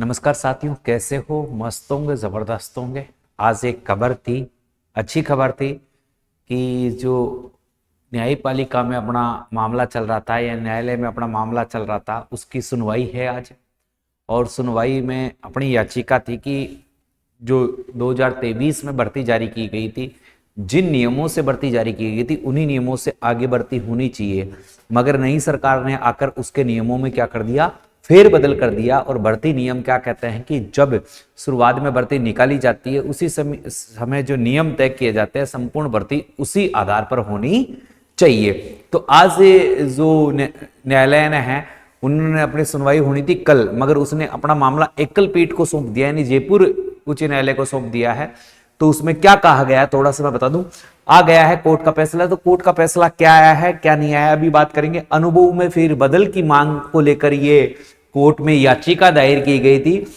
नमस्कार साथियों, कैसे हो? मस्त होंगे, जबरदस्त होंगे। आज एक खबर थी, अच्छी खबर थी कि जो न्यायपालिका में अपना मामला चल रहा था या न्यायालय में अपना मामला चल रहा था, उसकी सुनवाई है आज। और सुनवाई में अपनी याचिका थी कि जो 2023 में भर्ती जारी की गई थी, जिन नियमों से भर्ती जारी की गई थी उन्हीं नियमों से आगे भर्ती होनी चाहिए, मगर नई सरकार ने आकर उसके नियमों में क्या कर दिया, फेर बदल कर दिया। और भर्ती नियम क्या कहते हैं कि जब शुरुआत में भर्ती निकाली जाती है उसी समय जो नियम तय किए जाते हैं, संपूर्ण भर्ती उसी आधार पर होनी चाहिए। तो आज जो न्यायालय ने है, उन्होंने अपनी सुनवाई होनी थी कल, मगर उसने अपना मामला एकल पीठ को सौंप दिया, यानी जयपुर उच्च न्यायालय को सौंप दिया है। तो उसमें क्या कहा गया है थोड़ा सा मैं बता दूं। आ गया है कोर्ट का फैसला। तो कोर्ट का फैसला क्या आया है क्या नहीं आया अभी बात करेंगे। अनुभव में फिर बदल की मांग को लेकर ये कोर्ट में याचिका दायर की गई थी।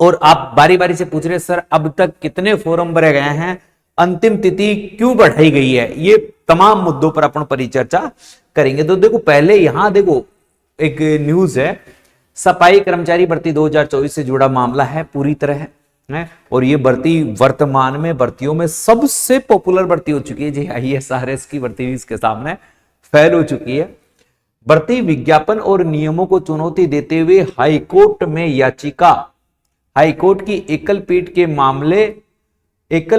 और आप बारी बारी से पूछ रहे सर अब तक कितने फोरम भरे गए हैं, अंतिम तिथि क्यों बढ़ाई गई है, ये तमाम मुद्दों पर अपन परिचर्चा करेंगे। तो देखो पहले यहां देखो एक न्यूज है, सफाई कर्मचारी भर्ती 2024 से जुड़ा मामला है पूरी तरह है। और ये भर्ती वर्तमान में भर्तियों में सबसे पॉपुलर भर्ती हो चुकी है जी। IAS की भर्ती भी इसके सामने फैल हो चुकी है। भर्ती विज्ञापन और नियमों को चुनौती देते हुए हाईकोर्ट में याचिका। हाईकोर्ट की एकल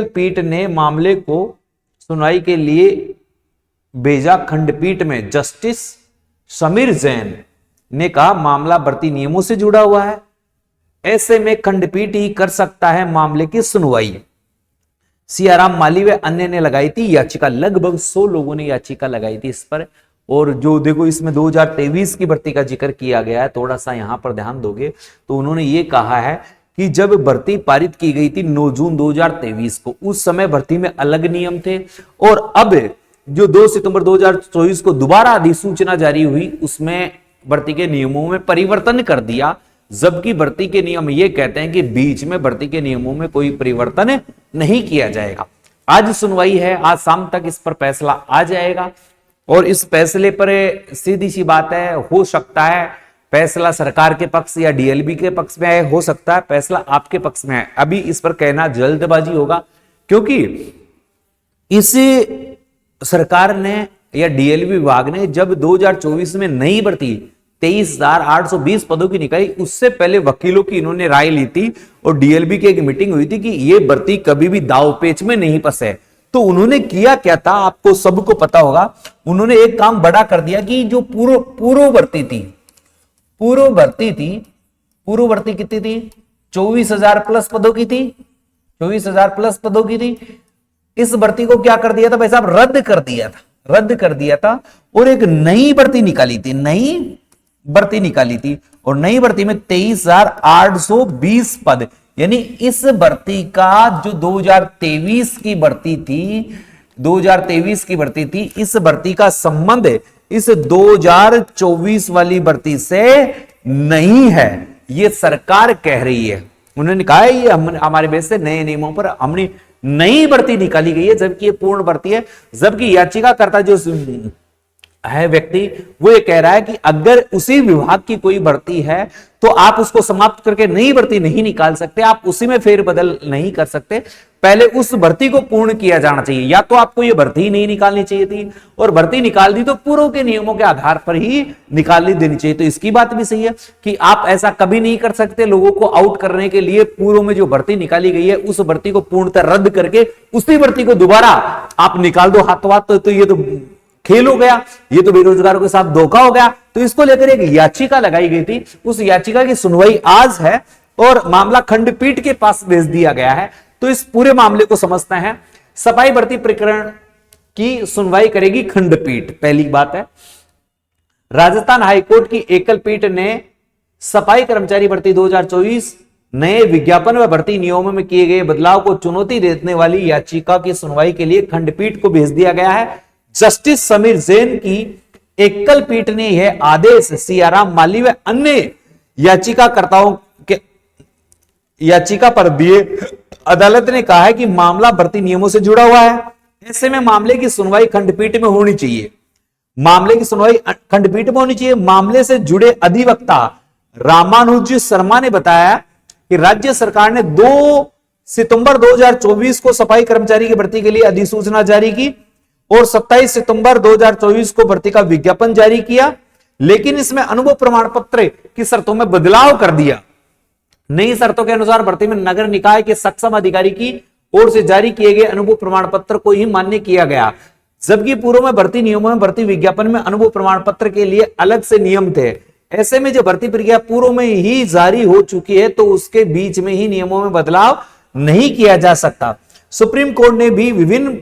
पीठ ने मामले को सुनवाई के लिए भेजा खंडपीठ में। जस्टिस समीर जैन ने कहा मामला भर्ती नियमों से जुड़ा हुआ है, ऐसे में खंडपीठ ही कर सकता है मामले की सुनवाई। सियाराम माली व अन्य ने लगाई थी याचिका। लगभग 100 लोगों ने याचिका लगाई थी इस पर। और जो देखो इसमें 2023 की भर्ती का जिक्र किया गया है, थोड़ा सा यहां पर ध्यान दोगे तो उन्होंने ये कहा है कि जब भर्ती पारित की गई थी 9 जून 2023 को, उस समय भर्ती में अलग नियम थे। और अब जो 2 सितंबर 2024 को दोबारा अधिसूचना जारी हुई, उसमें भर्ती के नियमों में परिवर्तन कर दिया। जबकि भर्ती के नियम ये कहते हैं कि बीच में भर्ती के नियमों में कोई परिवर्तन नहीं किया जाएगा। आज सुनवाई है, आज शाम तक इस पर फैसला आ जाएगा। और इस फैसले पर सीधी सी बात है, हो सकता है फैसला सरकार के पक्ष या DLB के पक्ष में है, हो सकता है फैसला आपके पक्ष में है। अभी इस पर कहना जल्दबाजी होगा, क्योंकि इस सरकार ने या DLB विभाग ने जब 2024 में नई भर्ती 23,820 पदों की निकाली, उससे पहले वकीलों की इन्होंने राय ली थी और DLB की एक मीटिंग हुई थी कि यह भर्ती कभी भी दांवपेच में नहीं फंसे। तो उन्होंने किया क्या था, आपको सबको पता होगा। उन्होंने एक काम बड़ा कर दिया कि जो पूर्व भर्ती कितनी थी, 24,000 प्लस पदों की थी, 24,000 प्लस पदों की थी। इस भर्ती को क्या कर दिया था भाई साहब, रद्द कर दिया था और एक नई भर्ती निकाली थी। और नई भर्ती में 23,820 पद, यानी इस भर्ती का जो 2023 की भर्ती थी, इस भर्ती का संबंध इस 2024 वाली भर्ती से नहीं है, ये सरकार कह रही है। उन्होंने कहा है ये हमारे बेस से नए नियमों पर हमने नई भर्ती निकाली गई है, जबकि ये पूर्ण भर्ती है। जबकि याचिकाकर्ता जो है व्यक्ति, वो ये कह रहा है कि अगर उसी विभाग की कोई भर्ती है तो आप उसको समाप्त करके नई भर्ती नहीं निकाल सकते, आप उसी में फेरबदल नहीं कर सकते, पहले उस भर्ती को पूर्ण किया जाना चाहिए। या तो आपको ये भर्ती नहीं निकालनी चाहिए थी, और भर्ती निकाल दी तो पूर्व के नियमों के आधार पर ही निकालनी देनी चाहिए। तो इसकी बात भी सही है कि आप ऐसा कभी नहीं कर सकते। लोगों को आउट करने के लिए पूर्व में जो भर्ती निकाली गई है उस भर्ती को पूर्णतः रद्द करके उसी भर्ती को दोबारा आप निकाल दो हाथों हाथ, तो ये तो खेल हो गया, ये तो बेरोजगारों के साथ धोखा हो गया। तो इसको लेकर एक याचिका लगाई गई थी, उस याचिका की सुनवाई आज है और मामला खंडपीठ के पास भेज दिया गया है। तो इस पूरे मामले को समझते हैं। सफाई भर्ती प्रकरण की सुनवाई करेगी खंडपीठ, पहली बात है। राजस्थान हाईकोर्ट की एकल पीठ ने सफाई कर्मचारी भर्ती 2024 नए विज्ञापन व भर्ती नियमों में किए गए बदलाव को चुनौती देने वाली याचिका की सुनवाई के लिए खंडपीठ को भेज दिया गया है। जस्टिस समीर जैन की एकल पीठ ने यह आदेश सियाराम माली व अन्य याचिकाकर्ताओं के याचिका पर दिए। अदालत ने कहा है कि मामला भर्ती नियमों से जुड़ा हुआ है, ऐसे में मामले की सुनवाई खंडपीठ में होनी चाहिए। मामले से जुड़े अधिवक्ता रामानुज शर्मा ने बताया कि राज्य सरकार ने 2 सितंबर 2024 को सफाई कर्मचारी की भर्ती के लिए अधिसूचना जारी की और 27 सितंबर 2024 को भर्ती का विज्ञापन जारी किया, लेकिन इसमें अनुभव प्रमाण पत्र की शर्तों में बदलाव कर दिया। नई शर्तों के अनुसार भर्ती में नगर निकाय के सक्षम अधिकारी की ओर से जारी किए गए अनुभव प्रमाण पत्र को ही मान्य किया गया, जबकि पूर्व में भर्ती नियमों में भर्ती विज्ञापन में अनुभव प्रमाण पत्र के लिए अलग से नियम थे। ऐसे में जो भर्ती प्रक्रिया पूर्व में ही जारी हो चुकी है तो उसके बीच में ही नियमों में बदलाव नहीं किया जा सकता। सुप्रीम कोर्ट ने भी विभिन्न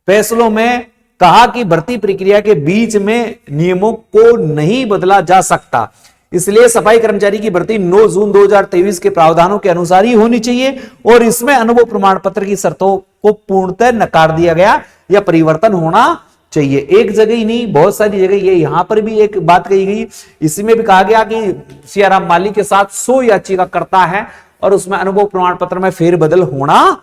फैसलों में कहा कि भर्ती प्रक्रिया के बीच में नियमों को नहीं बदला जा सकता, इसलिए सफाई कर्मचारी की भर्ती 9 जून 2023 के प्रावधानों के अनुसार ही होनी चाहिए और इसमें अनुभव प्रमाण पत्र की शर्तों को पूर्णतः नकार दिया गया या परिवर्तन होना चाहिए। एक जगह ही नहीं, बहुत सारी जगह ये यहां पर भी एक बात कही गई। इसमें भी कहा गया कि सियाराम माली के साथ 100 याचिका करता है और उसमें अनुभव प्रमाण पत्र में फेरबदल होना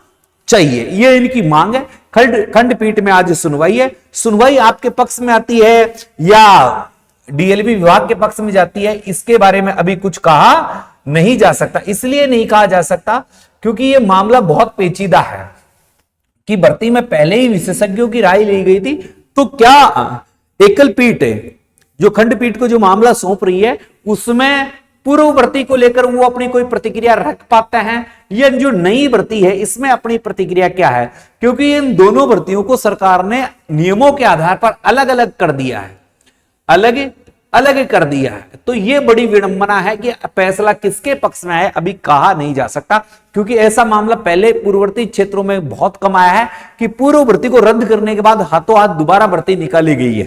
चाहिए, ये इनकी मांग है। खंडपीठ में आज सुनवाई है। सुनवाई आपके पक्ष में आती है या डीएलबी विभाग के पक्ष में जाती है, इसके बारे में अभी कुछ कहा नहीं जा सकता। इसलिए नहीं कहा जा सकता क्योंकि यह मामला बहुत पेचीदा है कि भर्ती में पहले ही विशेषज्ञों की राय ली गई थी, तो क्या एकल पीठ जो खंडपीठ को जो मामला सौंप रही है उसमें पूर्व भर्ती को लेकर वो अपनी कोई प्रतिक्रिया रख पाते हैं, या जो नई भर्ती है इसमें अपनी प्रतिक्रिया क्या है? क्योंकि इन दोनों भर्तियों को सरकार ने नियमों के आधार पर अलग अलग कर दिया है, अलग अलग कर दिया है। तो ये बड़ी विडंबना है कि फैसला किसके पक्ष में है अभी कहा नहीं जा सकता, क्योंकि ऐसा मामला पहले पूर्ववर्ती क्षेत्रों में बहुत कम आया है कि पूर्व भर्ती को रद्द करने के बाद हाथों हाथ दोबारा भर्ती निकाली गई है।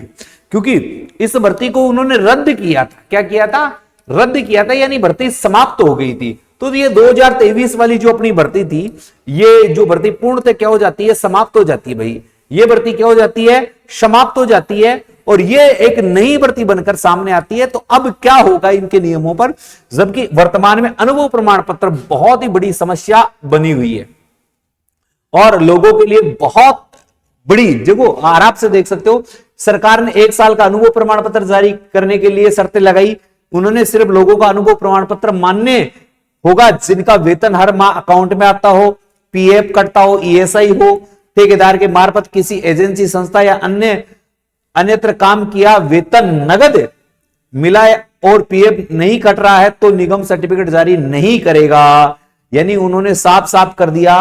क्योंकि इस भर्ती को उन्होंने रद्द किया था, क्या किया था? रद्द किया था, यानी भर्ती समाप्त हो गई थी। तो ये 2023 वाली जो अपनी भर्ती थी, ये जो भर्ती पूर्णतः क्या हो जाती है? समाप्त हो जाती है भाई। ये भर्ती क्या हो जाती है? समाप्त हो जाती है और ये एक नई भर्ती बनकर सामने आती है। तो अब क्या होगा इनके नियमों पर, जबकि वर्तमान में अनुभव प्रमाण पत्र बहुत ही बड़ी समस्या बनी हुई है और लोगों के लिए बहुत बड़ी जगह। आराम से देख सकते हो, सरकार ने 1 साल का अनुभव प्रमाण पत्र जारी करने के लिए शर्तें लगाई। उन्होंने सिर्फ लोगों का अनुभव प्रमाण पत्र मान्य होगा जिनका वेतन हर माह अकाउंट में आता हो, पीएफ कटता हो, ईएसआई हो, ठेकेदार के मार्फत किसी एजेंसी, संस्था या अन्यत्र काम किया, वेतन नगद मिला और पीएफ नहीं कट रहा है तो निगम सर्टिफिकेट जारी नहीं करेगा। यानी उन्होंने साफ साफ कर दिया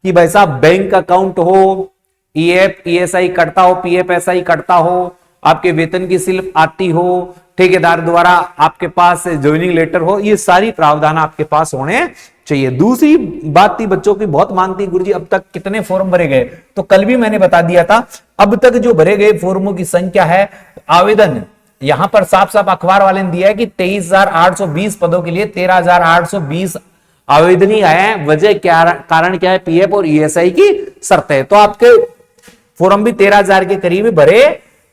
कि भाई साहब बैंक अकाउंट हो, ईएफ ईएसआई कटता हो, पीएफ एसआई कटता हो, आपके वेतन की स्लिप आती हो, ठेकेदार द्वारा आपके पास ज्वाइनिंग लेटर हो, ये सारी प्रावधान आपके पास होने चाहिए। दूसरी बात थी, बच्चों की बहुत मांग थी, गुरुजी अब तक कितने फॉर्म भरे गए? तो कल भी मैंने बता दिया था, अब तक जो भरे गए फॉर्मों की संख्या है, आवेदन यहां पर साफ साफ अखबार वाले ने दिया है कि 23,820 पदों के लिए 13,820 आवेदन ही आए हैं। वजह क्या, कारण क्या है? पीएफ और ईएसआई की शर्तें। तो आपके फॉर्म भी 13,000 के करीब भरे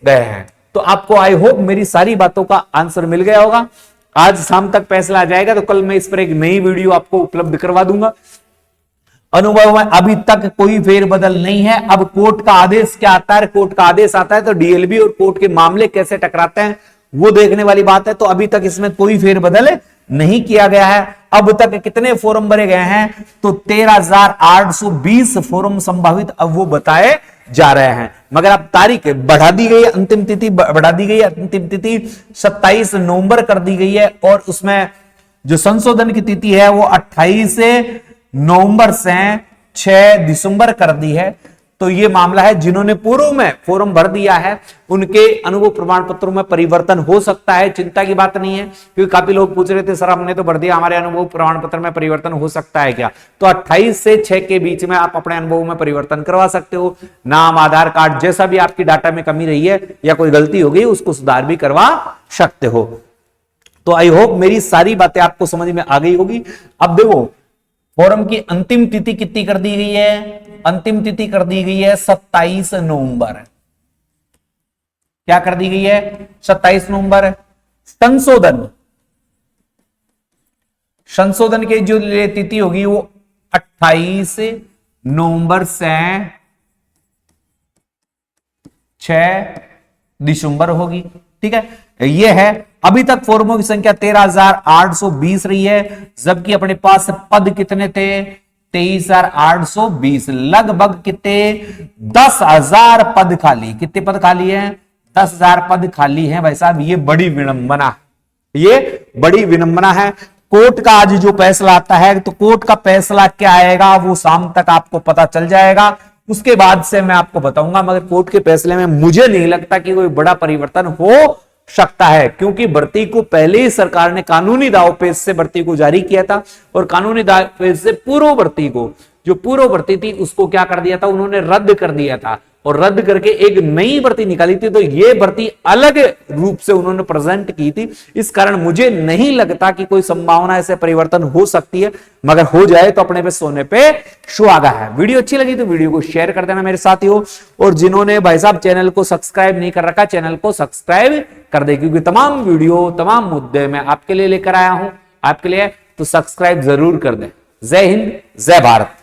गए हैं। तो आपको आई होप मेरी सारी बातों का आंसर मिल गया होगा। आज शाम तक फैसला आ जाएगा तो कल मैं इस पर एक नई वीडियो आपको उपलब्ध करवा दूंगा। अनुभव में अभी तक कोई फेरबदल नहीं है। अब कोर्ट का आदेश क्या आता है? कोर्ट का आदेश आता है तो डीएलबी और कोर्ट के मामले कैसे टकराते हैं वो देखने वाली बात है। तो अभी तक इसमें कोई फेरबदल नहीं किया गया है। अब तक कितने फॉर्म भरे गए हैं? तो 13,820 फॉर्म संभावित अब वो बताए जा रहे हैं, मगर अब तारीख बढ़ा दी गई है, अंतिम तिथि बढ़ा दी गई है। अंतिम तिथि 27 नवंबर कर दी गई है और उसमें जो संशोधन की तिथि है वो 28 नवंबर से 6 दिसंबर कर दी है। तो ये मामला है, जिन्होंने पूर्व में फॉर्म भर दिया है उनके अनुभव प्रमाण पत्रों में परिवर्तन हो सकता है, चिंता की बात नहीं है। क्योंकि काफी लोग पूछ रहे थे सर हमने तो भर दिया, हमारे अनुभव प्रमाण पत्र में परिवर्तन हो सकता है क्या? तो 28 से 6 के बीच में आप अपने अनुभव में परिवर्तन करवा सकते हो। नाम, आधार कार्ड, जैसा भी आपकी डाटा में कमी रही है या कोई गलती हो गई उसको सुधार भी करवा सकते हो। तो आई होप मेरी सारी बातें आपको समझ में आ गई होगी। अब देखो, फॉर्म की अंतिम तिथि कितनी कर दी गई है? अंतिम तिथि कर दी गई है 27 नवंबर। क्या कर दी गई है? 27 नवंबर। संशोधन की जो तिथि होगी वो 28 नवंबर से 6 दिसंबर होगी। ठीक है, ये है। अभी तक फॉर्मों की संख्या 13,820 रही है, जबकि अपने पास पद कितने थे? 23,820। लगभग कितने? 10,000 पद खाली। कितने पद खाली हैं? 10,000 पद खाली हैं भाई साहब। ये बड़ी विडंबना, ये बड़ी विडंबना है। कोर्ट का आज जो फैसला आता है, तो कोर्ट का फैसला क्या आएगा वो शाम तक आपको पता चल जाएगा, उसके बाद से मैं आपको बताऊंगा। मगर कोर्ट के फैसले में मुझे नहीं लगता कि कोई बड़ा परिवर्तन हो सकता है, क्योंकि भर्ती को पहले ही सरकार ने कानूनी दावपेच से भर्ती को जारी किया था, और कानूनी दावपेच से पूर्व भर्ती को, जो पूर्व भर्ती थी उसको क्या कर दिया था, उन्होंने रद्द कर दिया था, और रद्द करके एक नई भर्ती निकाली थी। तो ये भर्ती अलग रूप से उन्होंने प्रेजेंट की थी। इस कारण मुझे नहीं लगता कि कोई संभावना ऐसे परिवर्तन हो सकती है, मगर हो जाए तो अपने पे सोने पे सुहागा है। वीडियो अच्छी लगी तो वीडियो को शेयर कर देना मेरे साथियों, और जिन्होंने भाई साहब चैनल को सब्सक्राइब नहीं कर रखा, चैनल को सब्सक्राइब कर दे, क्योंकि तमाम वीडियो, तमाम मुद्दे मैं आपके लिए लेकर आया हूं, आपके लिए, तो सब्सक्राइब जरूर कर दे। जय हिंद, जय भारत।